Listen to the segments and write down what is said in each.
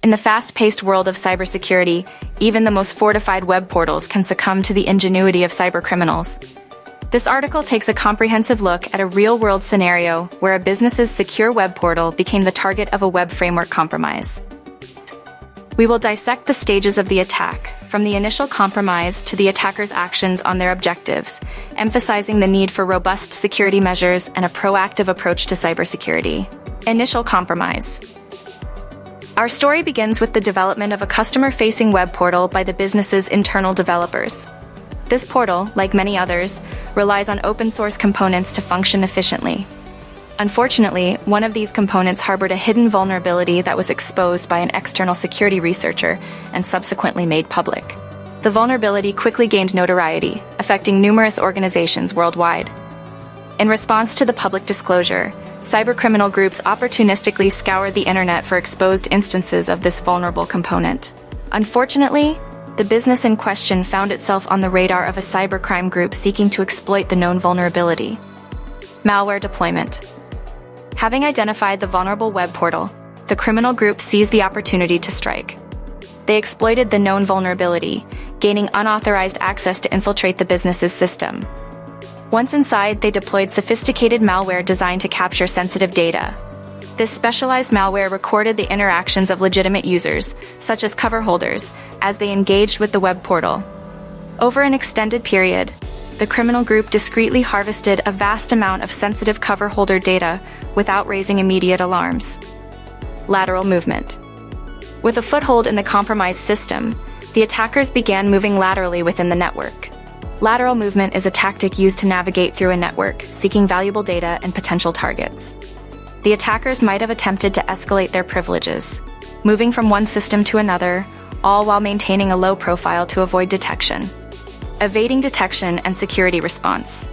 In the fast-paced world of cybersecurity, even the most fortified web portals can succumb to the ingenuity of cybercriminals. This article takes a comprehensive look at a real-world scenario where a business's secure web portal became the target of a web framework compromise. We will dissect the stages of the attack, from the initial compromise to the attacker's actions on their objectives, emphasizing the need for robust security measures and a proactive approach to cybersecurity. Initial compromise. Our story begins with the development of a customer-facing web portal by the business's internal developers. This portal, like many others, relies on open-source components to function efficiently. Unfortunately, one of these components harbored a hidden vulnerability that was exposed by an external security researcher and subsequently made public. The vulnerability quickly gained notoriety, affecting numerous organizations worldwide. In response to the public disclosure, cybercriminal groups opportunistically scoured the internet for exposed instances of this vulnerable component. Unfortunately, the business in question found itself on the radar of a cybercrime group seeking to exploit the known vulnerability. Malware deployment. Having identified the vulnerable web portal, the criminal group seized the opportunity to strike. They exploited the known vulnerability, gaining unauthorized access to infiltrate the business's system. Once inside, they deployed sophisticated malware designed to capture sensitive data. This specialized malware recorded the interactions of legitimate users, such as cover holders, as they engaged with the web portal. Over an extended period, the criminal group discreetly harvested a vast amount of sensitive cover holder data without raising immediate alarms. Lateral movement. With a foothold in the compromised system, the attackers began moving laterally within the network. Lateral movement is a tactic used to navigate through a network, seeking valuable data and potential targets. The attackers might have attempted to escalate their privileges, moving from one system to another, all while maintaining a low profile to avoid detection. Evading detection and security response.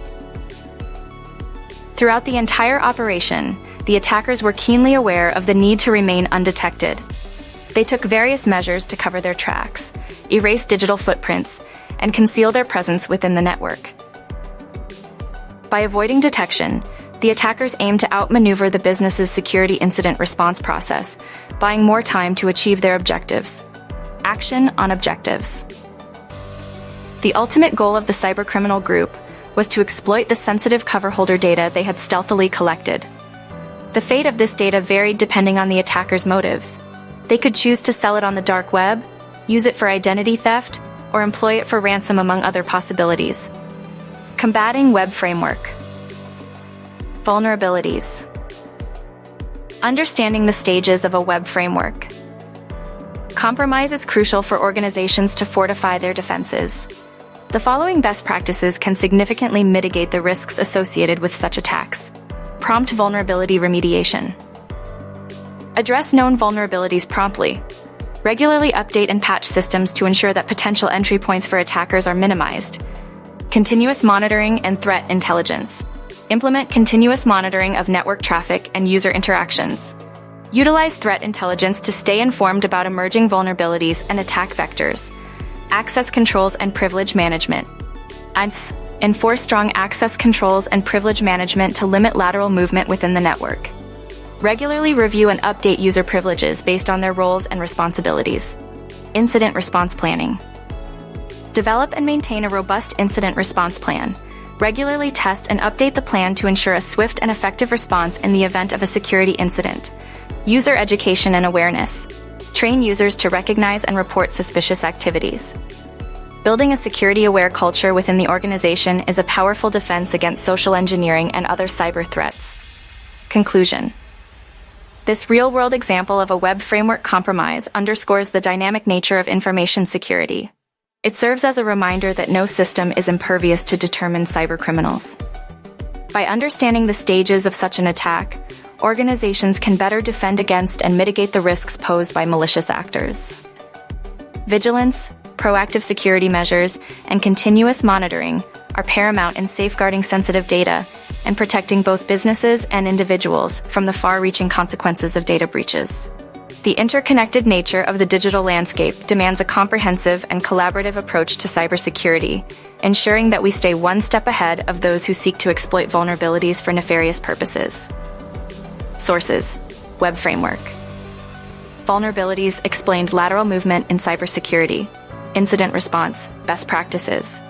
Throughout the entire operation, the attackers were keenly aware of the need to remain undetected. They took various measures to cover their tracks, erase digital footprints, and conceal their presence within the network. By avoiding detection, the attackers aimed to outmaneuver the business's security incident response process, buying more time to achieve their objectives. Action on objectives. The ultimate goal of the cybercriminal group was to exploit the sensitive cover holder data they had stealthily collected. The fate of this data varied depending on the attackers' motives. They could choose to sell it on the dark web, use it for identity theft, or employ it for ransom, among other possibilities. Combating web framework. Vulnerabilities. Understanding the stages of a web framework. Compromise is crucial for organizations to fortify their defenses. The following best practices can significantly mitigate the risks associated with such attacks. Prompt vulnerability remediation. Address known vulnerabilities promptly. Regularly update and patch systems to ensure that potential entry points for attackers are minimized. Continuous monitoring and threat intelligence. Implement continuous monitoring of network traffic and user interactions. Utilize threat intelligence to stay informed about emerging vulnerabilities and attack vectors. Access controls and privilege management. Enforce strong access controls and privilege management to limit lateral movement within the network. Regularly review and update user privileges based on their roles and responsibilities. Incident response planning. Develop and maintain a robust incident response plan. Regularly test and update the plan to ensure a swift and effective response in the event of a security incident. User education and awareness. Train users to recognize and report suspicious activities. Building a security-aware culture within the organization is a powerful defense against social engineering and other cyber threats. Conclusion. This real-world example of a web framework compromise underscores the dynamic nature of information security. It serves as a reminder that no system is impervious to determined cybercriminals. By understanding the stages of such an attack, organizations can better defend against and mitigate the risks posed by malicious actors. Vigilance, proactive security measures, and continuous monitoring are paramount in safeguarding sensitive data and protecting both businesses and individuals from the far-reaching consequences of data breaches. The interconnected nature of the digital landscape demands a comprehensive and collaborative approach to cybersecurity, ensuring that we stay one step ahead of those who seek to exploit vulnerabilities for nefarious purposes. Sources: Web Framework. Vulnerabilities explained lateral movement in cybersecurity. Incident response, best practices.